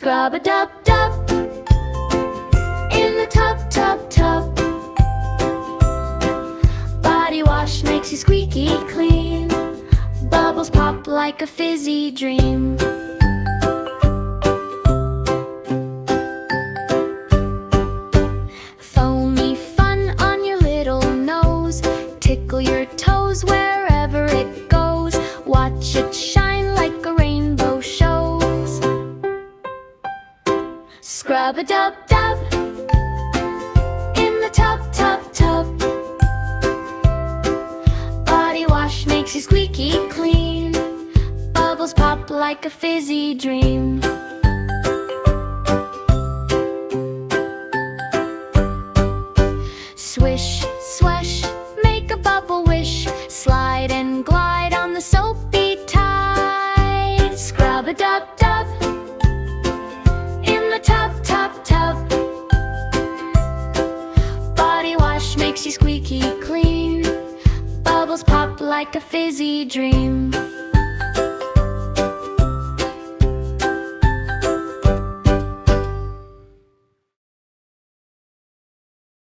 Scrub-a-dub-dub in the tub, tub, tub. Body wash makes you squeaky clean. Bubbles pop like a fizzy dream. Foamy fun on your little nose. Tickle your toes wherever it goes. Watch it shine like a rainbow shows. Scrub-a-dub-dub in the tub, tub, tub. Body wash makes you squeaky clean. Bubbles pop like a fizzy dream. Swish, swash, make a bubble wish. Slide and glide on the soapy tide. Scrub-a-dub-dub in the tub, tub, tub. Body wash makes you squeaky clean. Bubbles pop like a fizzy dream.